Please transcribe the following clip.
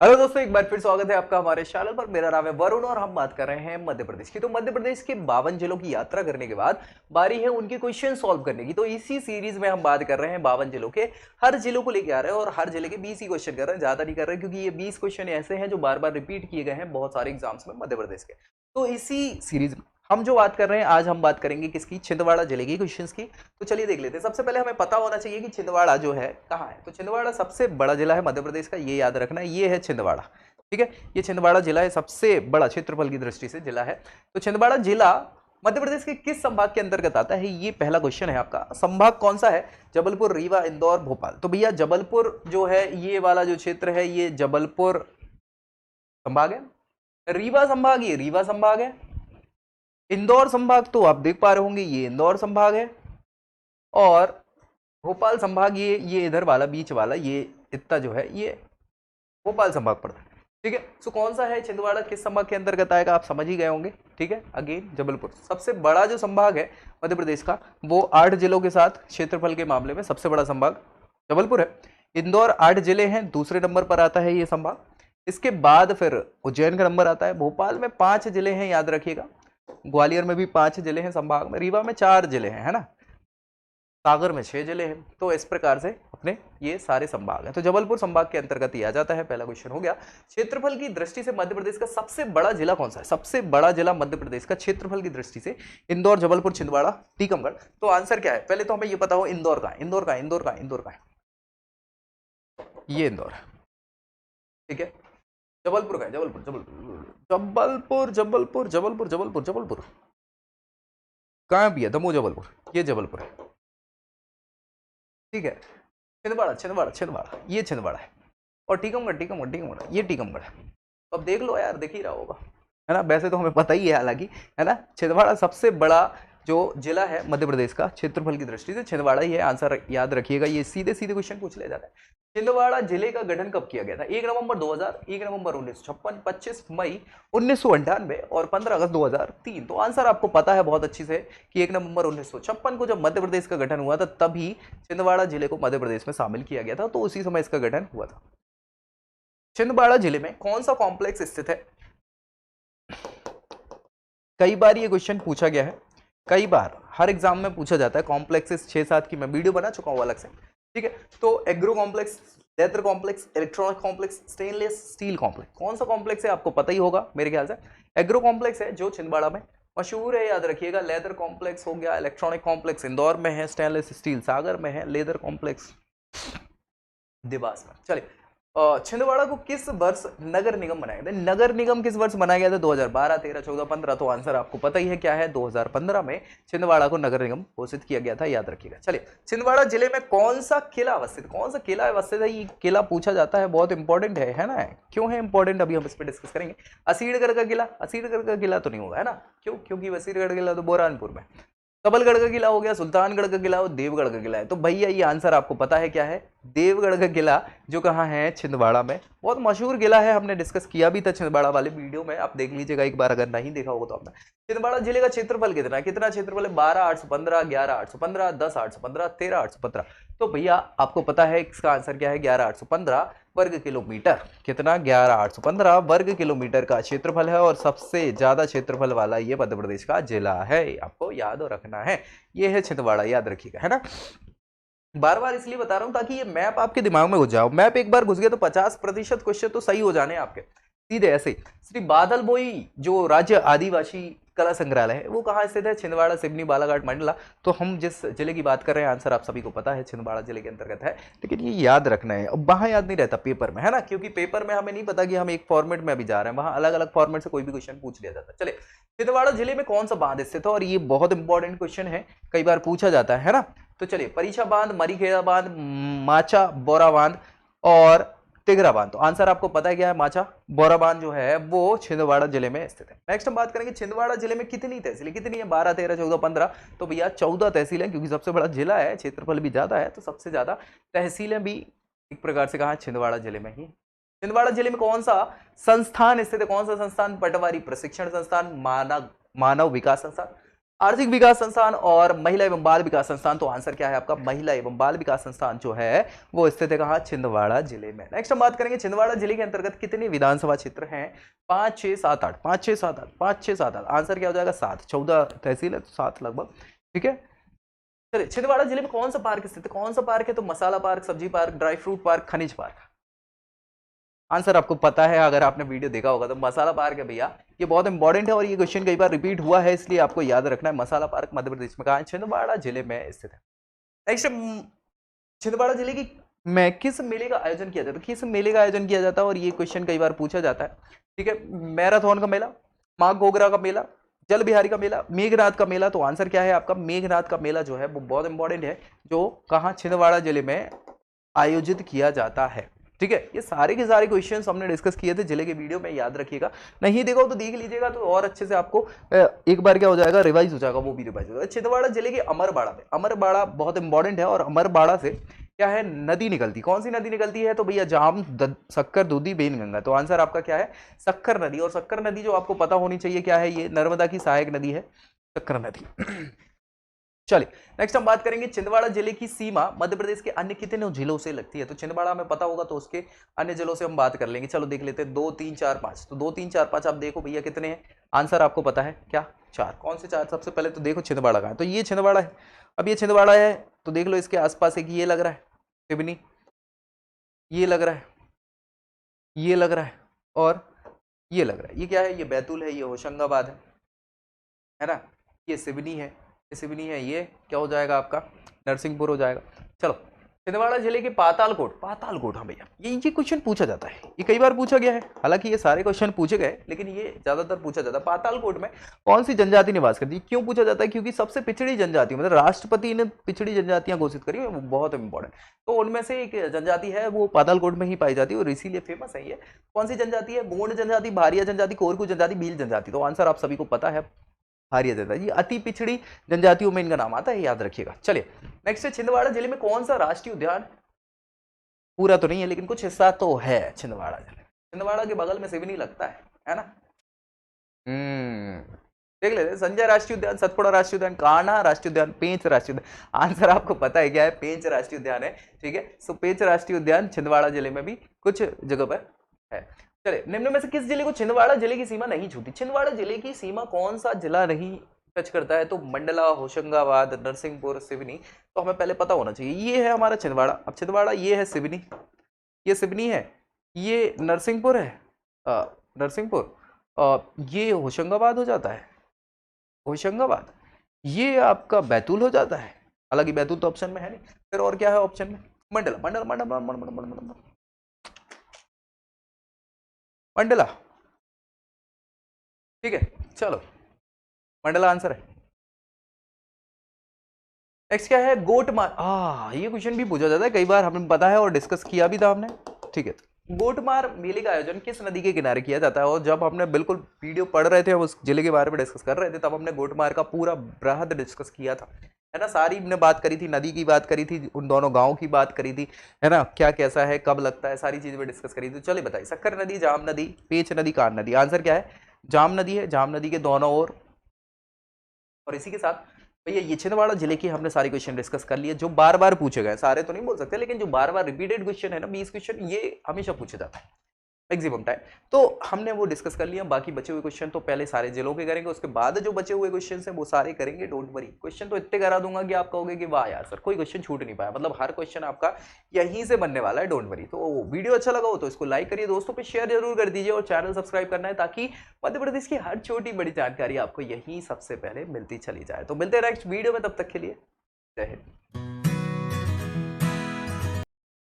Hello दोस्तों, एक बार फिर स्वागत है आपका हमारे चैनल पर। मेरा नाम है वरुण और हम बात कर रहे हैं मध्य प्रदेश की। तो मध्य प्रदेश के 52 जिलों की यात्रा करने के बाद बारी है उनके क्वेश्चन सॉल्व करने की। तो इसी सीरीज में हम बात कर रहे हैं 52 जिलों के, हर जिलों को लेके आ रहे हैं और हर जिले के 20 ही क्वेश्चन कर रहे हैं, ज्यादा नहीं कर रहे हैं, क्योंकि ये 20 क्वेश्चन ऐसे हैं जो बार बार रिपीट किए गए हैं बहुत सारे एग्जाम्स में मध्य प्रदेश के। तो इसी सीरीज में हम जो बात कर रहे हैं, आज हम बात करेंगे किसकी, छिंदवाड़ा जिले की क्वेश्चंस की। तो चलिए देख लेते हैं। सबसे पहले हमें पता होना चाहिए कि छिंदवाड़ा जो है कहाँ है। तो छिंदवाड़ा सबसे बड़ा जिला है मध्य प्रदेश का, ये याद रखना है, ये है छिंदवाड़ा। ठीक है, ये छिंदवाड़ा जिला है, सबसे बड़ा क्षेत्रफल की दृष्टि से जिला है। तो छिंदवाड़ा जिला मध्य प्रदेश के किस संभाग के अंतर्गत आता है, ये पहला क्वेश्चन है आपका। संभाग कौन सा है? जबलपुर, रीवा, इंदौर, भोपाल। तो भैया जबलपुर जो है, ये वाला जो क्षेत्र है, ये जबलपुर संभाग है। रीवा संभाग, ये रीवा संभाग है। इंदौर संभाग तो आप देख पा रहे होंगे, ये इंदौर संभाग है। और भोपाल संभाग, ये इधर वाला बीच वाला, ये इतना जो है, ये भोपाल संभाग पड़ता है। ठीक है, सो कौन सा है छिंदवाड़ा, किस संभाग के अंतर्गत आएगा, आप समझ ही गए होंगे। ठीक है, अगेन जबलपुर सबसे बड़ा जो संभाग है मध्य प्रदेश का, वो 8 जिलों के साथ क्षेत्रफल के मामले में सबसे बड़ा संभाग जबलपुर है। इंदौर 8 जिले हैं, दूसरे नंबर पर आता है ये संभाग। इसके बाद फिर उज्जैन का नंबर आता है। भोपाल में 5 जिले हैं, याद रखिएगा। ग्वालियर में भी 5 जिले हैं संभाग में। रीवा में 4 जिले हैं, है ना। सागर में 6 जिले हैं। तो इस प्रकार से अपने ये सारे संभाग हैं। तो जबलपुर संभाग के अंतर्गत ही आ जाता है। पहला क्वेश्चन हो गया। क्षेत्रफल की दृष्टि से मध्य प्रदेश का सबसे बड़ा जिला कौन सा है? सबसे बड़ा जिला मध्य प्रदेश का क्षेत्रफल की दृष्टि से इंदौर, जबलपुर, छिंदवाड़ा, टीकमगढ़। तो आंसर क्या है? पहले तो हमें ये पता हो इंदौर का, इंदौर का, इंदौर का, इंदौर का, ये इंदौर है। ठीक है, जबलपुर का है, जबलपुर, जबलपुर, जबलपुर, जबलपुर, जबलपुर, जबलपुर कहाँ भी है? दमोह, जबलपुर, ये जबलपुर है। ठीक है, छिंदवाड़ा, छिंदवाड़ा, छिंदवाड़ा, ये छिंदवाड़ा है। और टीकमगढ़, टीकमगढ़, टीकमगढ़, ये टीकमगढ़ है। तो अब देख लो यार, देख ही रहा होगा, है ना। वैसे तो हमें पता ही है, हालांकि, है ना। छिंदवाड़ा सबसे बड़ा जो जिला है मध्य प्रदेश का क्षेत्रफल की दृष्टि से, छिंदवाड़ा ही है। आंसर याद रखिएगा, ये सीधे सीधे क्वेश्चन पूछ लिया जाता है। छिंदवाड़ा जिले का गठन कब किया गया था? 1 नवंबर 2000, 1 नवंबर 1956, 25 मई 1998 और 15 अगस्त 2003। तो आंसर आपको पता है बहुत अच्छी से कि 1 नवंबर 1956 को जब मध्य प्रदेश का गठन हुआ था, तभी छिंदवाड़ा जिले को मध्य प्रदेश में शामिल किया गया था। तो उसी समय इसका गठन हुआ था। छिंदवाड़ा जिले में कौन सा कॉम्प्लेक्स स्थित है? कई बार ये क्वेश्चन पूछा गया है, कई बार हर एग्जाम में पूछा जाता है। कॉम्प्लेक्सेस 6-7 की मैं वीडियो बना चुका हूं अलग से। ठीक है, तो agro complex, leather complex, electronic complex, stainless steel complex, कौन सा कॉम्प्लेक्स है आपको पता ही होगा मेरे ख्याल से। एग्रो कॉम्प्लेक्स है जो छिंदवाड़ा में मशहूर है, याद रखिएगा। लेदर कॉम्प्लेक्स हो गया, इलेक्ट्रॉनिक कॉम्प्लेक्स इंदौर में है, स्टेनलेस स्टील सागर में है, लेदर कॉम्प्लेक्स देवास में। चलिए, छिंदवाड़ा को किस वर्ष नगर निगम बनाया गया था? नगर निगम किस वर्ष बनाया गया था? 2012, 13, 14, 15। तो आंसर आपको पता ही है क्या है, 2015 में छिंदवाड़ा को नगर निगम घोषित किया गया था, याद रखिएगा। चलिए, छिंदवाड़ा जिले में कौन सा किला अवस्थित, कौन सा किला अवस्थित है? ये किला पूछा जाता है, बहुत इंपॉर्टेंट है ना। क्यों है इंपॉर्टेंट, अभी हम इस पर डिस्कस करेंगे। असीरगढ़ का किला, असीरगढ़ का किला तो नहीं होगा, है ना। क्यों? क्योंकि असीरगढ़ किला तो बुरहानपुर में। सबलगढ़ का किला हो गया, सुल्तानगढ़ का किला और देवगढ़ का किला है। तो भैया ये आंसर आपको पता है क्या है? देवगढ़ का किला, जो कहाँ है? छिंदवाड़ा में। बहुत मशहूर किला है, हमने डिस्कस किया भी था छिंदवाड़ा वाले वीडियो में, आप देख लीजिएगा एक बार, अगर नहीं देखा होगा तो आपने। छिंदवाड़ा जिले का क्षेत्रफल कितना है? कितना क्षेत्रफल है? 12,815, 11,815, 10,815, 13,815। तो भैया आपको पता है इसका आंसर क्या है? 11,815 वर्ग किलोमीटर। कितना? 11,815 वर्ग किलोमीटर का क्षेत्रफल है और सबसे ज्यादा क्षेत्रफल वाला ये मध्य प्रदेश का जिला है, आपको याद रखना है। ये है छिंदवाड़ा, याद रखिएगा, है ना। बार बार इसलिए बता रहा हूं ताकि ये मैप आपके दिमाग में घुस जाओ। मैप एक बार घुस गया तो 50% क्वेश्चन तो सही हो जाने आपके, सीधे ऐसे। श्री बादल बोई जो राज्य आदिवासी कला संग्रहालय है, वो कहाँ स्थित है? छिंदवाड़ा, सिवनी, बालाघाट, मंडला। तो हम जिस जिले की बात कर रहे हैं, आंसर आप सभी को पता है, छिंदवाड़ा जिले के अंतर्गत है। लेकिन ये याद रखना है, अब वहां याद नहीं रहता पेपर में, है ना, क्योंकि पेपर में हमें नहीं पता कि हम एक फॉर्मेट में अभी जा रहे हैं, वहां अलग अलग फॉर्मेट से कोई भी क्वेश्चन पूछ लिया जाता है। चलिए, छिंदवाड़ा जिले में कौन सा बांध स्थित है? और ये बहुत इंपॉर्टेंट क्वेश्चन है, कई बार पूछा जाता है ना। तो चलिए, परीक्षा बांध, मरीखेड़ा बांध, माचा बोरा बांध और तिगरा बांध। तो आंसर आपको पता है क्या है? माचा बोरा बांध जो है वो छिंदवाड़ा जिले में स्थित है। नेक्स्ट हम बात करेंगे छिंदवाड़ा जिले में कितनी तहसीलें, कितनी है? 12, 13, 14, 15। तो भैया 14 तहसीलें, क्योंकि सबसे बड़ा जिला है, क्षेत्रफल भी ज्यादा है, तो सबसे ज्यादा तहसीलें भी एक प्रकार से कहा छिंदवाड़ा जिले में ही। छिंदवाड़ा जिले में कौन सा संस्थान स्थित है? कौन सा संस्थान? पटवारी प्रशिक्षण संस्थान, मानव विकास संस्थान, आर्थिक विकास संस्थान और महिला एवं बाल विकास संस्थान। तो आंसर क्या है आपका, महिला एवं बाल विकास संस्थान जो है वो स्थित है कहाँ, छिंदवाड़ा जिले में। नेक्स्ट हम बात करेंगे छिंदवाड़ा जिले के अंतर्गत कितने विधानसभा क्षेत्र हैं, 5 6 7 8, 5 6 7 8, 5 6 7 8। आंसर क्या हो जाएगा 7, 14 तहसील है तो 7 लगभग, ठीक है। चलिए छिंदवाड़ा जिले में कौन सा पार्क स्थित है, कौन सा पार्क है, तो मसाला पार्क, सब्जी पार्क, ड्राई फ्रूट पार्क, खनिज पार्क। आंसर आपको पता है, अगर आपने वीडियो देखा होगा तो मसाला पार्क है भैया, ये बहुत इंपॉर्टेंट है और ये क्वेश्चन कई बार रिपीट हुआ है, इसलिए आपको याद रखना है। मसाला पार्क मध्य प्रदेश में कहाँ है, छिंदवाड़ा जिले में स्थित है। नेक्स्ट छिंदवाड़ा जिले की में किस मेले का आयोजन किया जाता है, किस मेले का आयोजन किया जाता है, और ये क्वेश्चन कई बार पूछा जाता है, ठीक है। मैराथन का मेला, माँ घोगरा का मेला, जल बिहारी का मेला, मेघनाथ का मेला। तो आंसर क्या है आपका, मेघनाथ का मेला जो है वो बहुत इंपॉर्टेंट है, जो कहाँ, छिंदवाड़ा जिले में आयोजित किया जाता है, ठीक है। ये सारे के सारे क्वेश्चंस हमने डिस्कस किए थे जिले के वीडियो में, याद रखिएगा। नहीं देखो तो देख लीजिएगा तो और अच्छे से आपको एक बार क्या हो जाएगा, रिवाइज हो जाएगा, वो भी रिवाइज हो जाएगा। छिंदवाड़ा जिले के अमरबाड़ा में, अमरबाड़ा बहुत इंपॉर्टेंट है, और अमरबाड़ा से क्या है, नदी निकलती, कौन सी नदी निकलती है, तो भैया जाम शक्कर दूधी बेन गंगा। तो आंसर आपका क्या है, शक्कर नदी। और शक्कर नदी जो आपको पता होनी चाहिए क्या है, ये नर्मदा की सहायक नदी है शक्कर नदी। चलिए नेक्स्ट हम बात करेंगे छिंदवाड़ा जिले की सीमा मध्य प्रदेश के अन्य कितने जिलों से लगती है। तो छिंदवाड़ा में पता होगा तो उसके अन्य जिलों से हम बात कर लेंगे। चलो देख लेते हैं, 2 3 4 5। तो 2 3 4 5 आप देखो भैया कितने हैं, आंसर आपको पता है क्या, 4। कौन से 4, सबसे पहले तो देखो छिंदवाड़ा का है, तो ये छिंदवाड़ा है। अब ये छिंदवाड़ा है तो देख लो इसके आसपास एक ये लग रहा है सिवनी, ये लग रहा है, ये लग रहा है, और ये लग रहा है, ये क्या है, ये बैतूल है, ये होशंगाबाद है ना, ये सिवनी है, ये सिवनी है, ये क्या हो जाएगा आपका नरसिंहपुर हो जाएगा। चलो छिंदवाड़ा जिले के पातालकोट, पातालकोट, हाँ भैया ये क्वेश्चन पूछा जाता है, ये कई बार पूछा गया है, हालांकि ये सारे क्वेश्चन पूछे गए लेकिन ये ज्यादातर पूछा जाता है। पातालकोट में कौन सी जनजाति निवास करती है, क्यों पूछा जाता है, क्योंकि सबसे पिछड़ी जनजाति, मतलब राष्ट्रपति ने पिछड़ी जनजातियां घोषित करी, वो बहुत इंपॉर्टेंट। तो उनमें से एक जनजाति है वो पातालकोट में ही पाई जाती है और इसीलिए फेमस है ये। कौन सी जनजाति है, गोंड जनजाति, भारिया जनजाति, कोरकू जनजाति, भील जनजाति। तो आंसर आप सभी को पता है, भारिया जनजाति, ये अति पिछड़ी जनजातियों में इनका नाम आता है, याद रखिएगा। चलिए नेक्स्ट है, छिंदवाड़ा जिले में कौन सा राष्ट्रीय उद्यान, पूरा तो नहीं है लेकिन कुछ हिस्सा तो है छिंदवाड़ा जिले, छिंदवाड़ा के बगल में सिवनी लगता है ना। देख लेते हैं, संजय राष्ट्रीय उद्यान, सतपुड़ा राष्ट्रीय उद्यान, कान्हा राष्ट्रीय उद्यान, पेंच राष्ट्रीय उद्यान। आंसर आपको पता है क्या है, पेंच राष्ट्रीय उद्यान है, ठीक है। सो पेंच राष्ट्रीय उद्यान छिंदवाड़ा जिले में भी कुछ जगह पर है। चलिए निम्न में से किस जिले को छिंदवाड़ा जिले की सीमा नहीं छूती, छिंदवाड़ा जिले की सीमा कौन सा जिला नहीं टच करता है, तो मंडला, होशंगाबाद, नरसिंहपुर, सिवनी। तो हमें पहले पता होना चाहिए, ये है हमारा छिंदवाड़ा, अब छिंदवाड़ा ये है सिवनी, ये सिवनी है, ये नरसिंहपुर है, नरसिंहपुर, ये होशंगाबाद हो जाता है, होशंगाबाद, ये आपका बैतूल हो जाता है, हालांकि बैतूल तो ऑप्शन में है नहीं। फिर और क्या है ऑप्शन में, मंडला, मंडला मंडला मंडला मंडला मंडला, ठीक है। चलो मंडला आंसर है। नेक्स्ट क्या है, गोटमार, ये क्वेश्चन भी पूछा जाता है कई बार, हमें पता है और डिस्कस किया भी था हमने, ठीक है। गोटमार मेले का आयोजन किस नदी के किनारे किया जाता है, और जब हमने बिल्कुल वीडियो पढ़ रहे थे, उस जिले के बारे में डिस्कस कर रहे थे, तब हमने गोटमार का पूरा बृहद डिस्कस किया था, है ना। सारी हमने बात करी थी, नदी की बात करी थी, उन दोनों गाँव की बात करी थी, है ना, क्या कैसा है, कब लगता है, सारी चीजें डिस्कस करी थी। चलिए बताइए, शक्कर नदी, जाम नदी, पेंच नदी, कान नदी। आंसर क्या है, जाम नदी है, जाम नदी के दोनों ओर। और इसी के साथ भैया ये छिंदवाड़ा जिले की हमने सारे क्वेश्चन डिस्कस कर लिए, जो बार बार पूछे गए, सारे तो नहीं बोल सकते लेकिन जो बार बार रिपीटेड क्वेश्चन है ना, 20 क्वेश्चन, ये हमेशा पूछे जाता है मैक्सिमम टाइम, तो हमने वो डिस्कस कर लिया। बाकी बचे हुए क्वेश्चन तो पहले सारे जिलों के करेंगे, उसके बाद जो बचे हुए क्वेश्चन हैं वो सारे करेंगे, डोंट वरी। क्वेश्चन तो इतने करा दूंगा कि आप कहोगे कि वाह यार सर कोई क्वेश्चन छूट नहीं पाया, मतलब हर क्वेश्चन आपका यहीं से बनने वाला है, डोंट वरी। तो वीडियो अच्छा लगा हो तो इसको लाइक करिए, दोस्तों पे शेयर जरूर कर दीजिए, और चैनल सब्सक्राइब करना है ताकि मध्य प्रदेश की हर छोटी बड़ी जानकारी आपको यहीं सबसे पहले मिलती चली जाए। तो मिलते हैं नेक्स्ट वीडियो में, तब तक के लिए जय हिंद।